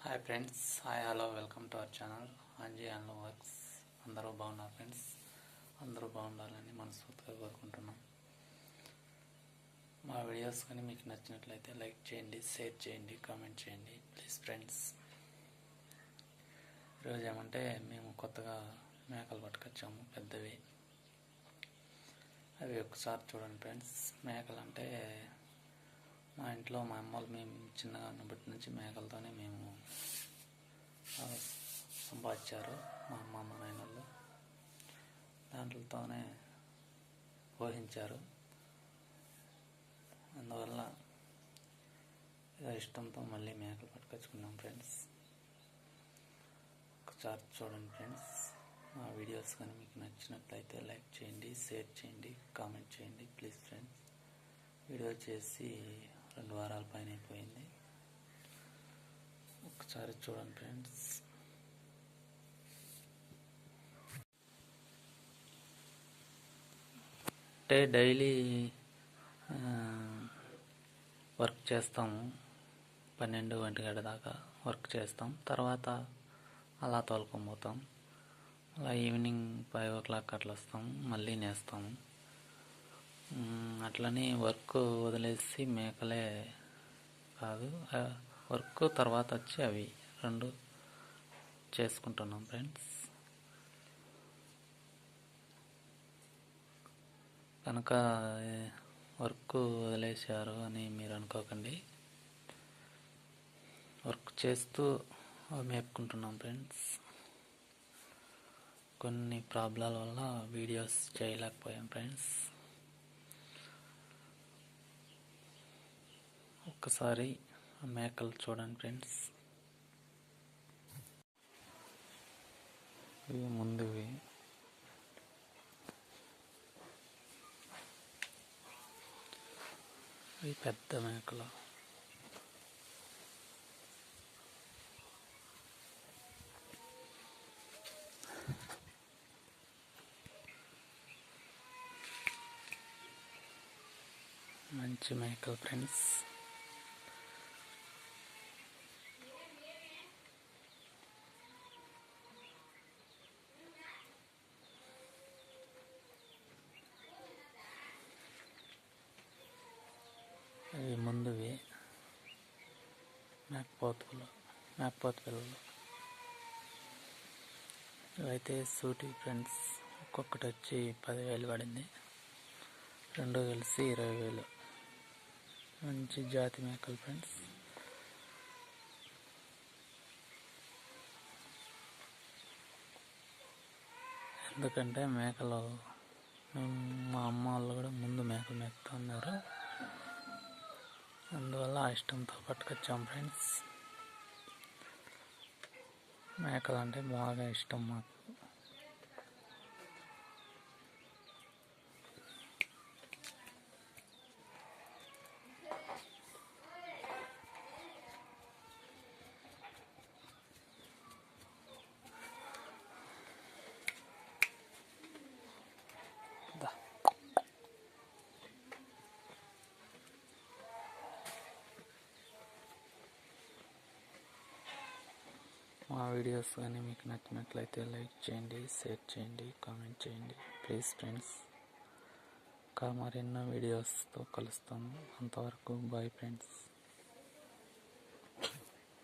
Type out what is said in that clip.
Hi friends, hi hello, welcome to our channel Anji and works. అందరూ బాగున్నారు friends. అందరూ బాగుండాలని మనస్ఫూర్తిగా కోరుకుంటున్నాం. మా వీడియోస్ కానీ మీకు నచ్చినట్లయితే లైక్ చేయండి, షేర్ చేయండి, కామెంట్ చేయండి ప్లీజ్ ఫ్రెండ్స్. ఈరోజు ఏమంటే మేము కొత్తగా మేకలు పట్టుకొచ్చాము, పెద్దవి. అవి ఒకసారి చూడండి ఫ్రెండ్స్. మేకలు అంటే మా ఇంట్లో మా అమ్మలు మేము చిన్నగా ఉన్నప్పటి నుంచి మేకలతోనే మేము సంపాదించారు. మా అమ్మ మా నాయనలు దాంట్లతోనే పోషించారు. అందువల్ల ఏదో ఇష్టంతో మళ్ళీ మేకలు పట్టుకొచ్చుకున్నాం ఫ్రెండ్స్. ఒకసారి చూడండి ఫ్రెండ్స్. మా వీడియోస్ కానీ మీకు నచ్చినట్లయితే లైక్ చేయండి, షేర్ చేయండి, కామెంట్ చేయండి ప్లీజ్ ఫ్రెండ్స్. వీడియో చేసి 2 వారాల పైన అయిపోయింది. ఒకసారి చూడండి ఫ్రెండ్స్. అంటే డైలీ వర్క్ చేస్తాము. 12 గంటల దాకా వర్క్ చేస్తాం. తర్వాత అలా తోలుకొని అలా ఈవినింగ్ 5 o'clock అట్లా వస్తాం, మళ్ళీ నేస్తాము. అట్లని వర్క్ వదిలేసి మేకలే కాదు, వర్క్ తర్వాత వచ్చి అవి 2 చేసుకుంటున్నాం ఫ్రెండ్స్. కనుక వర్క్ వదిలేశారు అని మీరు అనుకోకండి. వర్క్ చేస్తూ మేపుకుంటున్నాం ఫ్రెండ్స్. కొన్ని ప్రాబ్లాల వల్ల వీడియోస్ చేయలేకపోయాం ఫ్రెండ్స్. ఒక్కసారి మేకలు చూడండి ఫ్రెండ్స్. ఇవి ముందువి. ఇవి పెద్ద మేకలు. మంచి మేకలు ఫ్రెండ్స్. అవి ముందువి మేకపోతు పిల్లలు. ఇవైతే సూటి ఫ్రెండ్స్. ఒక్కొక్కటి వచ్చి 10,000 పడింది. 2 కలిసి 20,000. మంచి జాతి మేకలు ఫ్రెండ్స్. ఎందుకంటే మేకలు మా అమ్మ వాళ్ళు కూడా ముందు మేకలు మేపుతూ ఉన్నారు. అందువల్ల ఇష్టంతో పట్టుకొచ్చాం ఫ్రెండ్స్. మేకలు అంటే బాగా ఇష్టం మాకు. మా వీడియోస్ కానీ మీకు నచ్చినట్లయితే లైక్ చేయండి, షేర్ చేయండి, కామెంట్ చేయండి ప్లీజ్ ఫ్రెండ్స్. ఇంకా మరెన్నో వీడియోస్తో కలుస్తాము. అంతవరకు బాయ్ ఫ్రెండ్స్.